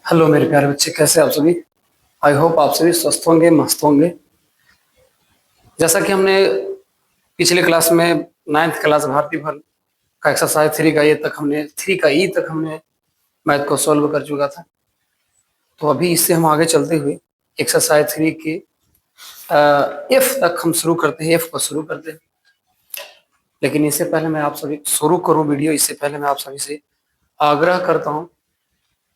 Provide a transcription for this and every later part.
Hello मेरे प्यारे बच्चे, कैसे आप सभी। आई होप आप सभी स्वस्थ होंगे, मस्त होंगे। जैसा कि हमने पिछले क्लास में नाइन्थ क्लास भारतीय भर का एक्सरसाइज थ्री का ई तक हमने मैथ को सॉल्व कर चुका था। तो अभी इससे हम आगे चलते हुए एक्सरसाइज थ्री के एफ तक हम शुरू करते हैं, एफ को शुरू करते हैं। लेकिन इससे पहले मैं आप सभी शुरू करूं वीडियो, इससे पहले मैं आप सभी से आग्रह करता हूं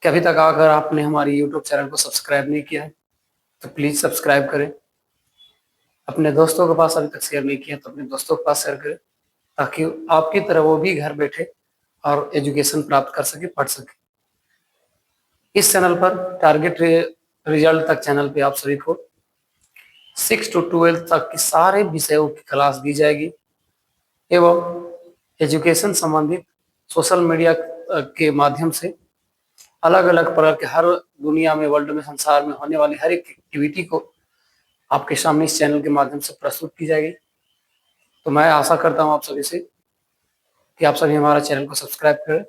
कि अभी तक अगर आपने हमारी यूट्यूब चैनल को सब्सक्राइब नहीं किया है तो प्लीज सब्सक्राइब करें। अपने दोस्तों के पास अभी तक शेयर नहीं किया तो अपने दोस्तों के पास शेयर करें, ताकि आपकी तरह वो भी घर बैठे और एजुकेशन प्राप्त कर सके, पढ़ सके। इस चैनल पर टारगेट रिजल्ट तक चैनल पे आप सभी को 6 to 12 तक के सारे विषयों की क्लास दी जाएगी एवं एजुकेशन संबंधित सोशल मीडिया के माध्यम से अलग अलग प्रकार के हर दुनिया में, वर्ल्ड में, संसार में होने वाली हर एक एक्टिविटी को आपके सामने इस चैनल के माध्यम से प्रस्तुत की जाएगी। तो मैं आशा करता हूं आप सभी से कि आप सभी हमारा चैनल को सब्सक्राइब करें,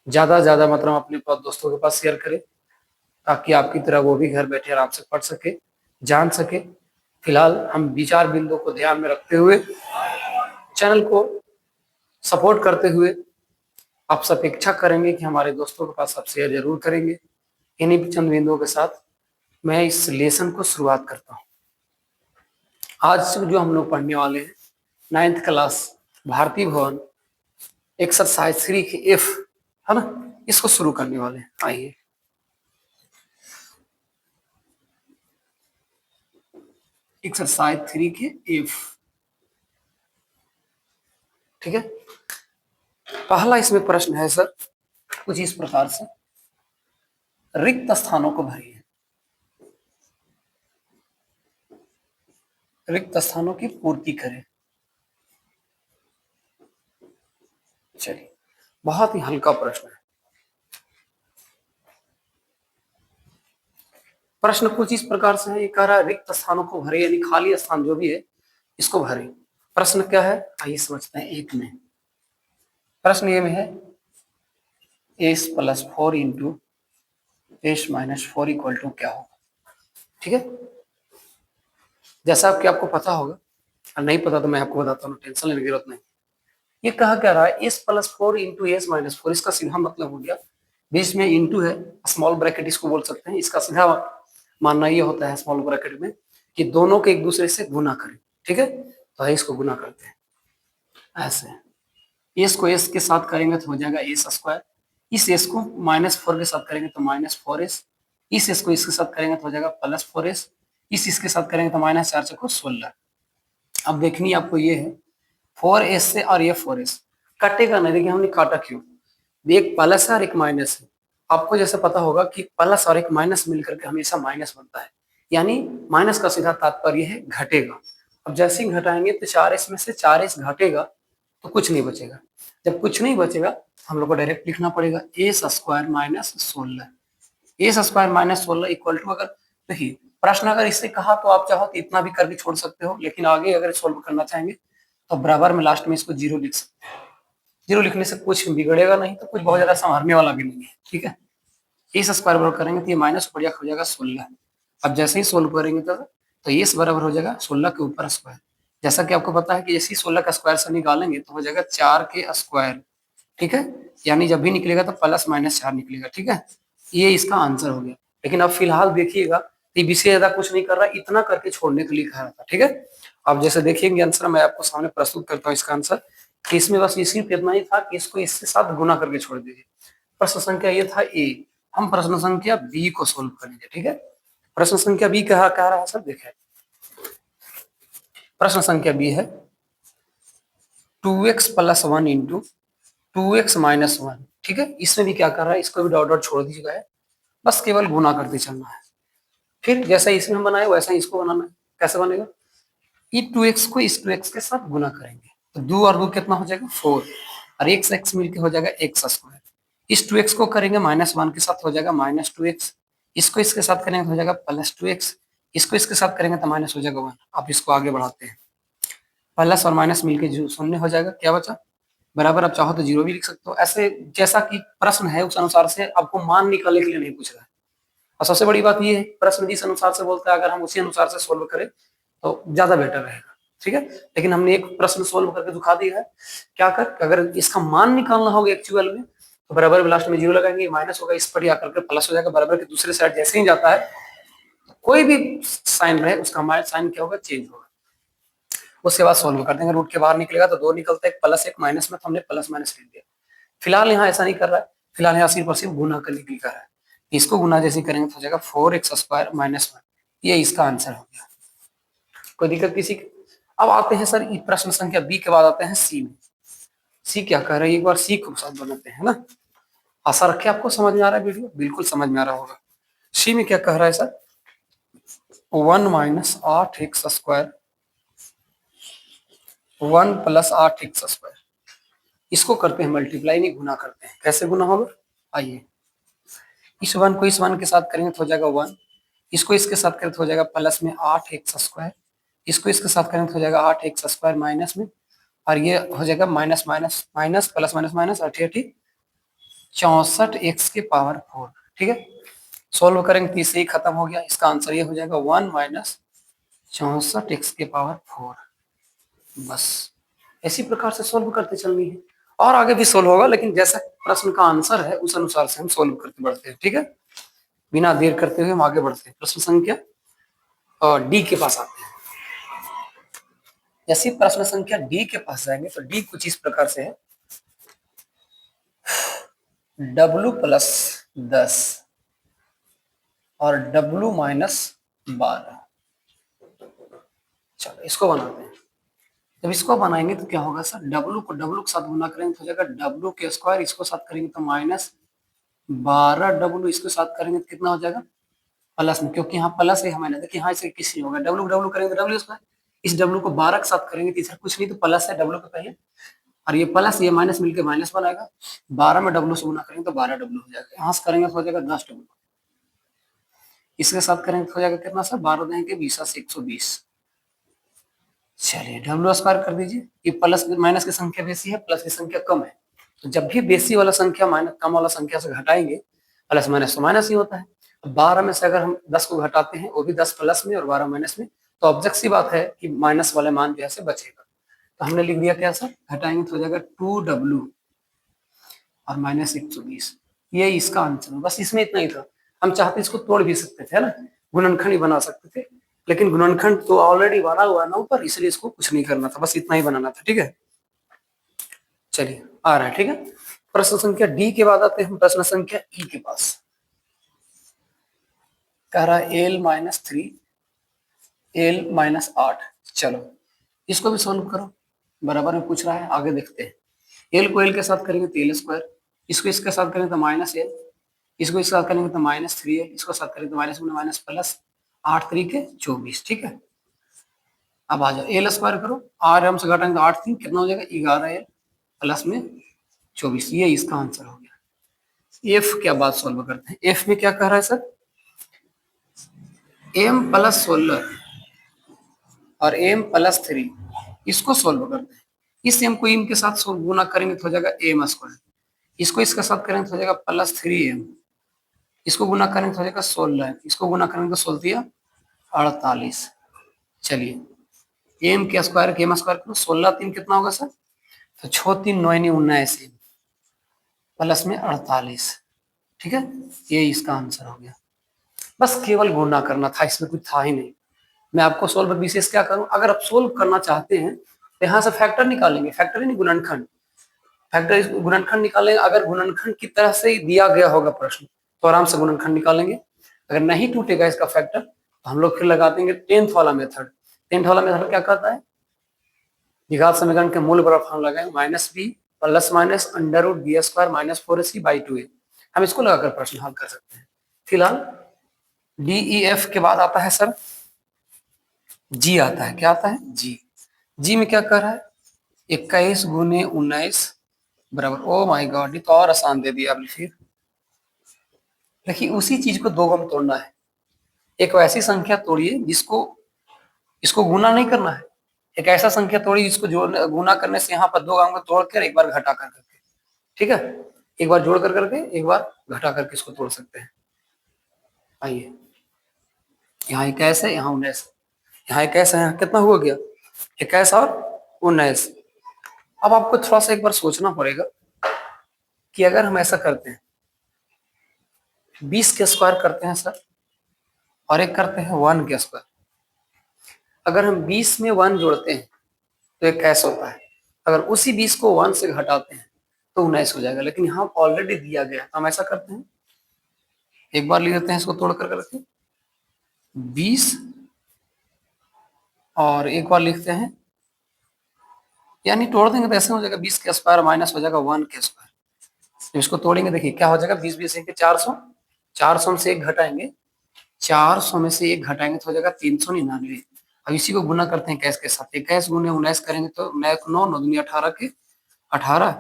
ज़्यादा से ज़्यादा मात्रा में अपने दोस्तों के पास शेयर करें, ताकि आपकी तरह वो भी घर बैठे आराम से पढ़ सके, जान सके। फिलहाल हम विचार बिंदु को ध्यान में रखते हुए, चैनल को सपोर्ट करते हुए आपसे अपेक्षा करेंगे कि हमारे दोस्तों के पास आप शेयर जरूर करेंगे। इन्हीं चंद बिंदुओं के साथ मैं इस लेसन को शुरुआत करता हूँ। आज जो हम लोग पढ़ने वाले हैं नाइन्थ क्लास भारतीय भवन एक्सरसाइज 3 के एफ, है ना, इसको शुरू करने वाले हैं। आइए एक्सरसाइज 3 के एफ, ठीक है। पहला इसमें प्रश्न है सर कुछ इस प्रकार से, रिक्त स्थानों को भरिए। रिक्त स्थानों की पूर्ति करें। चलिए, बहुत ही हल्का प्रश्न है। प्रश्न कुछ इस प्रकार से है, ये कह रहा है रिक्त स्थानों को भरे, यानी खाली स्थान जो भी है इसको भरे। प्रश्न क्या है आइए समझते हैं। एक में प्रश्न ये में है s+4 into s-4 equal to क्या होगा, ठीक है। जैसा कि आपको पता होगा, और नहीं पता तो मैं आपको बताता हूँ, टेंशन लेने की जरूरत नहीं। ये कहा क्या रहा है, s+4 इंटू s-4, इसका सीधा मतलब हो गया, बीच में इंटू है, स्मॉल ब्रैकेट इसको बोल सकते हैं। इसका सीधा मानना ये होता है स्मॉल ब्रैकेट में कि दोनों के एक दूसरे से गुना करें, ठीक है। तो इसको गुना करते हैं ऐसे, एस को एस के साथ करेंगे तो हो जाएगा s², इस एस को -4 के साथ करेंगे तो -4s, इस एस को इसके साथ करेंगे तो हो जाएगा +4s, इसके साथ करेंगे तो -4×16। अब देखनी आपको ये है 4s से और ये 4s कटेगा नहीं। देखिए हमने काटा क्यों, एक प्लस है और एक माइनस है। आपको जैसे पता होगा कि प्लस और एक माइनस मिलकर के हमेशा माइनस बनता है, यानी माइनस का सीधा तात्पर्य है घटेगा। अब जैसे ही घटाएंगे तो 4s में से 4s घटेगा तो कुछ नहीं बचेगा। जब कुछ नहीं बचेगा हम लोग को डायरेक्ट लिखना पड़ेगा s² - 16, s² - 16 इक्वल टू, अगर देखिए प्रश्न अगर इससे कहा तो आप चाहो तो इतना भी करके छोड़ सकते हो, लेकिन आगे अगर सोल्व करना चाहेंगे तो बराबर में लास्ट में इसको 0 लिख सकते हैं। 0 लिखने से कुछ बिगड़ेगा नहीं, तो कुछ बहुत ज्यादा संभालने वाला भी नहीं है, ठीक है। s² बराबर करेंगे तो ये माइनस बढ़िया हो जाएगा 16। अब जैसे ही सोल्व करेंगे तो s बराबर हो जाएगा 16 के ऊपर स्क्वायर। जैसा कि आपको पता है कि जैसे ही 16 का स्क्वायर से निकालेंगे तो हो जाएगा 4 के स्क्वायर, ठीक है। यानी जब भी निकलेगा तो +-4 निकलेगा, ठीक है। ये इसका आंसर हो गया। लेकिन अब फिलहाल देखिएगा विषय ज्यादा कुछ नहीं कर रहा, इतना करके छोड़ने के लिए कहा था, ठीक है। अब जैसे देखिएंगे आंसर मैं आपको सामने प्रस्तुत करता हूँ इसका आंसर, कि इसमें बस सिर्फ इतना ही था कि इसको इसके साथ गुना करके छोड़ दीजिए। प्रश्न संख्या ये था ए, हम प्रश्न संख्या बी को सोल्व करेंगे, ठीक है। प्रश्न संख्या बी कहा रहा है सर, देखें प्रश्न संख्या बी है 2x + 1 इंटू 2x - 1, ठीक है। इसमें भी क्या कर रहा है, इसको भी डॉट डॉट छोड़ दीजिएगा, बस केवल गुना करते चलना है। फिर जैसा इसमें हम बनाए वैसा ही इसको बनाना है। कैसे बनेगा, ये 2x को इस 2x के साथ गुना करेंगे तो 2 और 2 कितना हो जाएगा 4, और x मिलके हो जाएगा x²। इस 2x को करेंगे -1 के साथ हो जाएगा -2x, इसको इसके साथ करेंगे तो हो जाएगा +2x, इसको इसके साथ करेंगे तो माइनस हो जाएगा 1। आप इसको आगे बढ़ाते हैं, प्लस और माइनस मिलके जो शून्य हो जाएगा, क्या बचा बराबर आप चाहो तो 0 भी लिख सकते हो, ऐसे जैसा कि प्रश्न है उस अनुसार से आपको मान निकालने के लिए नहीं पूछ रहा है। और सबसे बड़ी बात ये है, प्रश्न जिस अनुसार से बोलता है अगर हम उसी अनुसार से सोल्व करें तो ज्यादा बेटर रहेगा, ठीक है। लेकिन हमने एक प्रश्न सोल्व करके दिखा दिया है, क्या कर अगर इसका मान निकालना होगा एक्चुअल में तो बराबर लास्ट में 0 लगाएंगे, माइनस होगा, इस पर आकर के प्लस हो जाएगा, बराबर के दूसरे साइड जैसे ही जाता है कोई भी साइन रहे उसका साइन क्या होगा, चेंज होगा। उसके बाद सोल्व कर देंगे, रूट के बाहर निकलेगा तो 2 निकलता है, एक प्लस एक माइनस में, तो हमने प्लस माइनस लिख दिया। फिलहाल यहाँ ऐसा नहीं कर रहा है, फिलहाल यहाँ सिर्फ और सिर्फ गुना करने के लिए कर रहा है। इसको गुना जैसे करेंगे तो हो जाएगा 4x² माइनस 1, ये इसका आंसर हो गया। कोई दिक्कत किसी की? अब आते हैं सर प्रश्न संख्या बी के बाद आते हैं सी में। सी क्या कह रहे हैं, एक बार सी को साथ बनाते हैं ना। आशा रखे आपको समझ में आ रहा है वीडियो, बिल्कुल समझ में आ रहा होगा। सी में क्या कह रहा है sir, 1 minus 8x², 1 plus 8x², इसको करते हैं मल्टीप्लाई, नहीं गुना करते हैं। कैसे गुना होगा, आइए इस 1 को इस 1 के साथ करेंगे तो हो जाएगा 1, इसको इसके साथ करें तो हो जाएगा प्लस में 8x², इसको इसके साथ करें तो हो जाएगा 8x² माइनस में, और ये हो जाएगा minus minus minus plus minus minus 8 64x के पावर 4, ठीक है। सोल्व करेंगे तो इससे ही खत्म हो गया, इसका आंसर ये हो जाएगा 1 माइनस 64x के पावर 4। बस इसी प्रकार से सोल्व करते चलनी है, और आगे भी सोल्व होगा, लेकिन जैसा प्रश्न का आंसर है उस अनुसार से हम सोल्व करते बढ़ते हैं, ठीक है। बिना देर करते हुए हम आगे बढ़ते हैं, प्रश्न संख्या डी के पास आते हैं। जैसे प्रश्न संख्या डी के पास जाएंगे तो डी कुछ इस प्रकार से है, W प्लस 10 और W माइनस 12। चलो इसको बनाते हैं। जब इसको बनाएंगे तो क्या होगा सर, W को W के साथ गुना करेंगे तो हो जाएगा W के स्क्वायर, इसको साथ करेंगे तो माइनस 12W, इसको साथ करेंगे तो कितना हो जाएगा प्लस में, क्योंकि यहाँ प्लस है हमारे, देखिए यहाँ से किसी होगा W W करेंगे तो W स्क्वायर, इस W को 12 के साथ करेंगे तो इधर कुछ नहीं तो प्लस है W के पहले, और ये प्लस ये माइनस मिलके माइनस बनाएगा, 12 में W से गुना करेंगे तो 12W हो जाएगा, यहाँ से करेंगे तो हो जाएगा 10W, इसके साथ करेंगे तो हो जाएगा कितना सर, 12 देंगे 20 से 120। चलिए W स्क्वायर कर दीजिए, ये प्लस माइनस की संख्या बेसी है, प्लस की संख्या कम है, तो जब भी बेसी वाला संख्या माइनस कम वाला संख्या से घटाएंगे, प्लस माइनस तो माइनस ही होता है। 12 में से अगर हम 10 को घटाते हैं, वो भी 10 प्लस में और 12 माइनस में, तो ऑब्जेक्ट सी बात है कि माइनस वाले मान जो है बचेगा। तो हमने लिख दिया क्या सर, घटाएंगे तो हो जाएगा 2W और माइनस 120, ये इसका आंसर। बस इसमें इतना ही था, हम चाहते इसको तोड़ भी सकते थे, है ना, गुणनखंड ही बना सकते थे, लेकिन गुणनखंड तो ऑलरेडी बना हुआ है ना ऊपर, इसलिए इसको कुछ नहीं करना था, बस इतना ही बनाना था, ठीक है। चलिए आ रहा है, ठीक है। प्रश्न संख्या डी के बाद आते हैं प्रश्न संख्या ई के पास। कह रहा है L माइनस 3 L माइनस 8, चलो इसको भी सोल्व करो, बराबर में पूछ रहा है, आगे देखते हैं। L को L के साथ करेंगे तो L स्क्वायर, इसको इसके साथ करेंगे तो माइनस L, इसको इसके साथ करेंगे तो माइनस 3L, इसको साथ करेंगे तो माइनस माइनस प्लस 8 3 के 24, ठीक है। अब आ जाओ L स्क्वायर करो, आराम से घटाएंगे तो 8 3 कितना हो जाएगा 11L प्लस में 24, ये इसका आंसर हो गया। F क्या बात सोल्व करते हैं, F में क्या कह रहा है सर, M प्लस 16 और M प्लस 3, इसको सोल्व करते हैं। इस M को M के साथ गुना करेंगे तो हो जाएगा M स्क्वायर, इसको इसके साथ करेंगे तो हो जाएगा प्लस 3M, इसको गुना करेंगे तो हो जाएगा 16, इसको गुना करेंगे तो 16 48। चलिए M के स्क्वायर के M स्क्वायर करो, 16 3 कितना होगा सर, तो 6 3 9 19 प्लस में 48, ठीक है, ये इसका आंसर हो गया। बस केवल गुना करना था, इसमें कुछ था ही नहीं। मैं आपको सोल्व विशेष क्या करूं, अगर आप सोल्व करना चाहते हैं तो यहाँ से फैक्टर निकालेंगे, फैक्टर ही नहीं गुणनखंड, फैक्टर गुणनखंड निकालेंगे। अगर गुणनखंड की तरह से दिया गया होगा प्रश्न तो आराम से गुणनखंड निकालेंगे, अगर नहीं टूटेगा इसका फैक्टर तो हम लोग फिर लगा देंगे 10th वाला मेथड। 10th वाला मेथड क्या कहता है, द्विघात समीकरण के मूल बराबर फॉर्म लगाएंगे, minus B plus minus under root B square minus 4ac by 2a, हम इसको लगाकर प्रश्न हल कर सकते हैं। फिलहाल डी ई एफ के बाद आता है सर जी आता है, क्या आता है जी। जी में क्या कर रहा है, 21 गुने 19 बराबर, ओ माय गॉड, ये तो और आसान दे दिया आपने। फिर देखिए उसी चीज को दो में तोड़ना है, एक वैसी संख्या तोड़िए जिसको इसको गुना नहीं करना है, एक ऐसा संख्या तोड़ी जिसको जोड़ गुना करने से यहाँ पर दो अंक तोड़कर एक बार घटा कर करके, ठीक है, एक बार जोड़ कर करके एक बार घटा करके इसको तोड़ सकते हैं। आइए, यहाँ 21 है, यहाँ 19, यहाँ 21 है, यहाँ कितना हुआ गया 21 और 19। अब आपको थोड़ा सा एक बार सोचना पड़ेगा कि अगर हम ऐसा करते हैं 20 के स्क्वायर करते हैं सर, और एक करते हैं 1 के स्क्वायर, अगर हम 20 में 1 जोड़ते हैं तो 21 होता है, अगर उसी 20 को 1 से घटाते हैं तो 19 हो जाएगा। लेकिन यहाँ ऑलरेडी दिया गया, हम ऐसा करते हैं एक बार लिख देते हैं इसको तोड़ कर करके 20, और एक बार लिखते हैं, यानी तोड़ देंगे तो ऐसे हो जाएगा 20 के स्क्वायर माइनस हो जाएगा 1 के स्क्वायर। जब इसको तोड़ेंगे देखिए क्या हो जाएगा, 20 20 400, 400 में से एक घटाएंगे, 400 में से एक घटाएंगे तो हो जाएगा 399। अब इसी को गुना करते हैं कैश के साथ, 21 गुने 19 करेंगे तो 9 9 दूनी 18 के 18,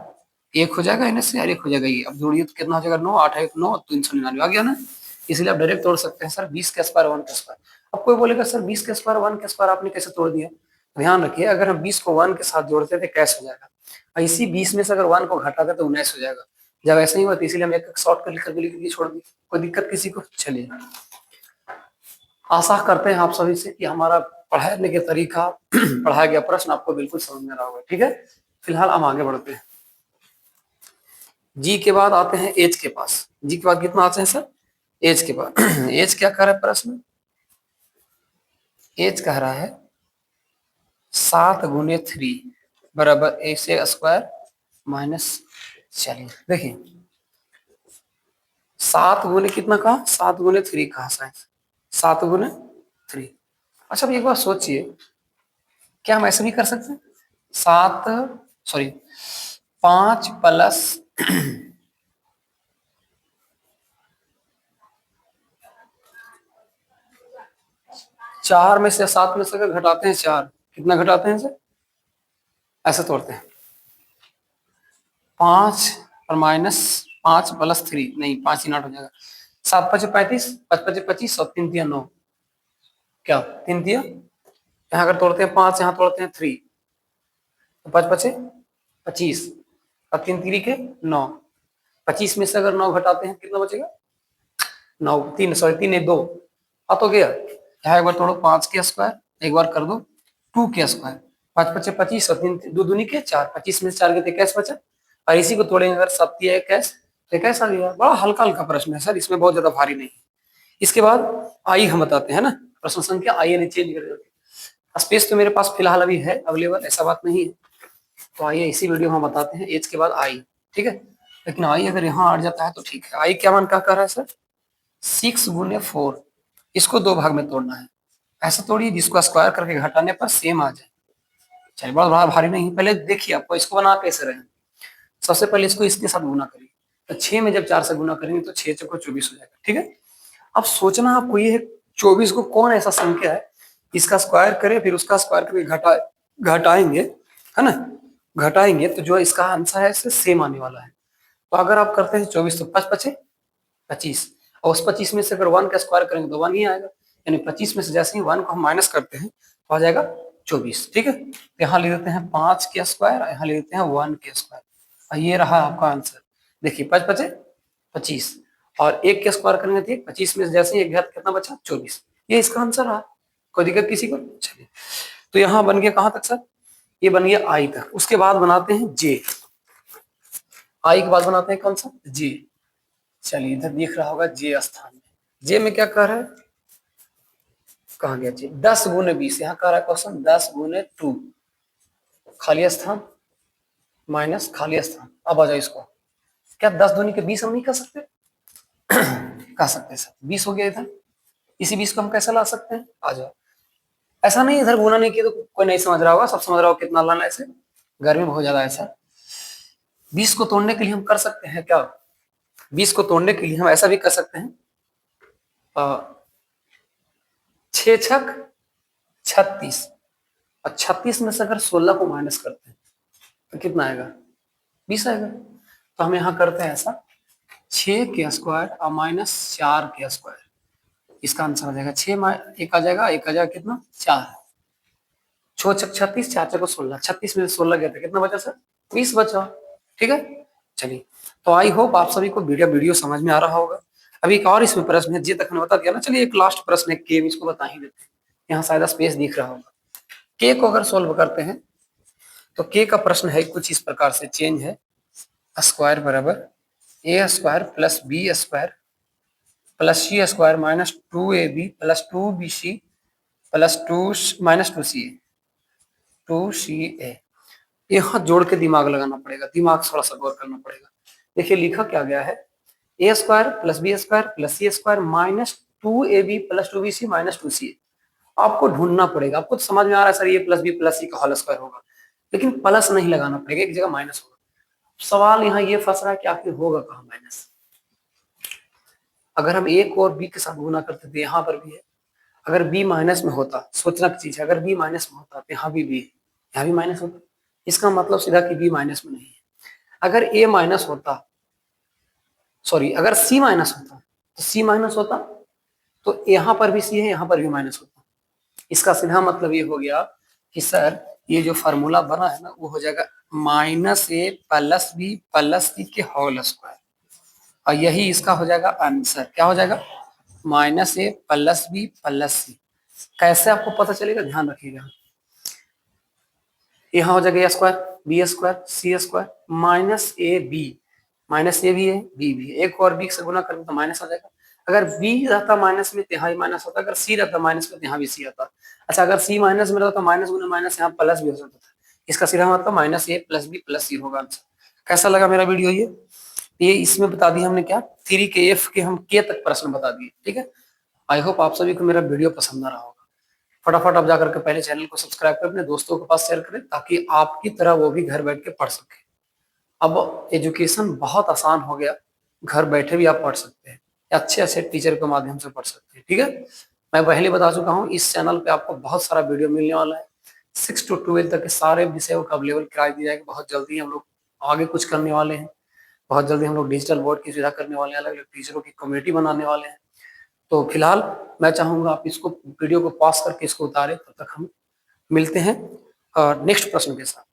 एक हो जाएगा इनमें से, और एक हो जाएगा ये, अब जोड़िए तो कितना हो जाएगा 9 8 1 9 399 आ गया ना। इसलिए आप डायरेक्ट तोड़ सकते हैं सर 20 के स्क्वायर 1 के स्क्वायर। अब कोई बोलेगा सर 20 के स्क्वायर 1 के स्क्वायर आपने कैसे तोड़ दिया, ध्यान रखिए अगर हम 20 को 1 के साथ जोड़ते थे कैश हो जाएगा, और इसी 20 में से अगर 1 को घटाते तो 19 हो जाएगा। जब ऐसा ही हुआ तो इसीलिए हम एक शॉर्ट कर लिख करके छोड़ दी, कोई दिक्कत किसी को। चलिए, आशा करते हैं आप सभी से कि हमारा पढ़ाने के तरीका पढ़ाया गया प्रश्न आपको बिल्कुल समझ में रहा होगा। ठीक है, फिलहाल हम आगे बढ़ते हैं। जी के बाद आते हैं एच के पास। जी के बाद कितना आते हैं सर, एच के बाद। एच क्या कह रहा है प्रश्न, एच कह रहा है 7 गुने 3 बराबर ए से स्क्वायर माइनस, चलिए देखिए 7 गुने कितना कहा, 7 गुने 3 कहा साइंस, 7 गुने 3। अच्छा, अब एक बार सोचिए, क्या हम ऐसे भी कर सकते हैं 7 सॉरी 5 प्लस 4 में से 7 में से अगर घटाते हैं 4, कितना घटाते हैं सर, ऐसे तोड़ते हैं 5 और माइनस 5 प्लस 3, नहीं 5 ही नॉट हो जाएगा, 7 5 35, 5 5 25 और 3 3 9, क्या 3 दिया, यहाँ अगर तोड़ते हैं 5, यहाँ तोड़ते हैं 3, तो 5 5 25 और 3 3 के 9, 25 में से अगर 9 घटाते हैं कितना बचेगा 9, 3 सॉरी 3 1 2, आ तो गया। यहाँ एक बार तोड़ो 5 के स्क्वायर, एक बार कर दो 2 के स्क्वायर, 5 5 25 और 3 2 दूनी के 4, 25 में से 4 के 21 बचा, और इसी को तोड़ेंगे अगर 7 21 तो 21 आ गया। बड़ा हल्का हल्का प्रश्न है सर, इसमें बहुत ज्यादा भारी नहीं है। इसके बाद आई हम बताते हैं ना, प्रश्न संख्या आई यानी चेंज कर देते, स्पेस तो मेरे पास फिलहाल अभी है अवेलेबल, ऐसा बात नहीं है, तो आइए इसी वीडियो में हम बताते हैं एच के बाद आई। ठीक है, लेकिन आई अगर यहाँ आ जाता है तो ठीक है। आई क्या मान क्या कर रहा है सर, 6 गुने 4, इसको 2 भाग में तोड़ना है, ऐसा तोड़िए जिसको स्क्वायर करके घटाने पर सेम आ जाए। चलिए, बड़ा भारी नहीं, पहले देखिए आपको इसको बना कैसे रहे। सबसे पहले इसको इसके साथ गुना करिए, तो 6 में जब 4 से गुना करेंगे तो 6 चौको 24 हो जाएगा। ठीक है, अब सोचना आपको ये है 24 को कौन ऐसा संख्या है इसका स्क्वायर करे फिर उसका स्क्वायर करके घटाएंगे, है ना, घटाएंगे तो जो इसका आंसर है इससे सेम आने वाला है। तो अगर आप करते हैं 24 तो 5 5 25, और उस 25 में से अगर 1 का स्क्वायर करेंगे तो 1 ही आएगा, यानी 25 में से जैसे ही 1 को हम माइनस करते हैं तो आ जाएगा 24। ठीक है, यहाँ ले लेते हैं 5 के स्क्वायर, यहाँ ले लेते हैं 1 के स्क्वायर, और ये रहा आपका आंसर। देखिए 5 5 25, और 1 के स्क्वायर करेंगे तो 25 में से जैसे ही एक घात कितना बचा 24, ये इसका आंसर रहा। कोई दिक्कत किसी को, चलिए तो यहाँ बन गया कहाँ तक सर, ये बन गया आई तक। उसके बाद बनाते हैं जे, आई के बाद बनाते हैं कौन सा, जे। चलिए इधर दिख रहा होगा जे स्थान में, जे में क्या कर रहा है, कहा गया जे 10 गुने 20, यहाँ कह रहा है क्वेश्चन 10 गुने 2, खाली स्थान माइनस खाली स्थान। अब आ जाओ इसको, क्या 10 दूनी के 20 हम नहीं कर सकते कह सकते सर 20 हो गया इधर, इसी 20 को हम कैसे ला सकते हैं, आ जाओ। ऐसा नहीं इधर गुना नहीं किया तो कोई नहीं समझ रहा होगा, सब समझ रहा होगा कितना लाना है, ऐसे गर्मी बहुत ज्यादा ऐसा। 20 को तोड़ने के लिए हम कर सकते हैं क्या, 20 को तोड़ने के लिए हम ऐसा भी कर सकते हैं, 6 छक 36, और 36 में से अगर 16 को माइनस करते हैं तो कितना आएगा 20 आएगा। तो हम यहाँ करते हैं ऐसा 6 के स्क्वायर और माइनस 4 के स्क्वायर, इसका आंसर आ जाएगा 6 एक आ जाएगा, एक आ जाएगा कितना 4, छो छक 36, 4 चको 16, 36 में 16 गया था, कितना बचा सर? 20 बचा। ठीक है, चलिए। तो आई होप आप सभी को वीडियो समझ में आ रहा होगा। अभी एक और इसमें प्रश्न है, जी तक ने बता दिया ना। चलिए एक लास्ट प्रश्न है के, इसको बता ही देते हैं। यहाँ शायद स्पेस दिख रहा होगा। के को अगर सोल्व करते हैं तो के का प्रश्न है कुछ इस प्रकार से, चेंज है स्क्वायर बराबर a square plus b square plus c square minus 2ab plus 2bc plus 2 minus 2ca। यहाँ जोड़ के दिमाग लगाना पड़ेगा, दिमाग थोड़ा सा गौर करना पड़ेगा। देखिए लिखा क्या गया है, a square plus b square plus c square minus 2ab plus 2bc minus 2ca। आपको ढूंढना पड़ेगा। आपको तो समझ में आ रहा है सर ये प्लस बी प्लस सी का होल स्क्वायर होगा, लेकिन प्लस नहीं लगाना पड़ेगा, एक जगह माइनस होगा। सवाल यहाँ ये फंस रहा है कि आखिर होगा कहाँ माइनस। अगर हम ए को और बी के साथ गुना करते थे, यहाँ पर भी है। अगर बी माइनस में होता, सोचना की चीज है, अगर बी माइनस में होता तो यहाँ भी बी है, यहाँ भी माइनस होता। इसका मतलब सीधा कि बी माइनस में नहीं है। अगर ए माइनस होता, सॉरी अगर सी माइनस होता तो सी माइनस होता, तो यहाँ पर भी सी है, यहाँ पर भी माइनस होता। इसका सीधा मतलब ये हो गया कि सर ये जो फार्मूला बना है ना, वो हो जाएगा minus a plus b plus सी के होल स्क्वायर, और यही इसका हो जाएगा आंसर। क्या हो जाएगा? Minus a plus b plus c. कैसे आपको पता चलेगा, ध्यान रखिएगा। यहाँ हो जाएगा a square b square c square minus a b, minus a भी है बी भी है, एक और बी से गुना करें तो माइनस आ जाएगा। अगर बी रहता माइनस में तो यहाँ भी माइनस होता, अगर सी रहता माइनस में तो यहाँ भी सी आता। अच्छा अगर सी माइनस में रहता तो माइनस गुना माइनस यहाँ प्लस भी हो सकता था। इसका सीधा मतलब minus a plus b plus सी होगा आंसर। कैसा लगा मेरा वीडियो? ये इसमें बता दिया हमने क्या, 3 के एफ के हम के तक प्रश्न बता दिए। ठीक है, आई होप आप सभी को मेरा वीडियो पसंद आ रहा होगा। फटाफट आप जाकर के पहले चैनल को सब्सक्राइब कर अपने दोस्तों के पास शेयर करें, ताकि आपकी तरह वो भी घर बैठ के पढ़ सके। अब एजुकेशन बहुत आसान हो गया, घर बैठे भी आप पढ़ सकते हैं, अच्छे अच्छे टीचर के माध्यम से पढ़ सकते हैं। ठीक है, मैं पहले बता चुका हूँ इस चैनल पे आपको बहुत सारा वीडियो मिलने वाला है। 6 to 12 तक के सारे विषयों का अवेलेबल करा दिया जाएगा। बहुत जल्दी हम लोग आगे कुछ करने वाले हैं, बहुत जल्दी हम लोग डिजिटल बोर्ड की सुविधा करने वाले हैं, अलग अलग टीचरों की कम्युनिटी बनाने वाले हैं। तो फिलहाल मैं चाहूंगा आप इसको वीडियो को पॉज करके इसको उतारें, तब तक हम मिलते हैं नेक्स्ट प्रश्न के साथ।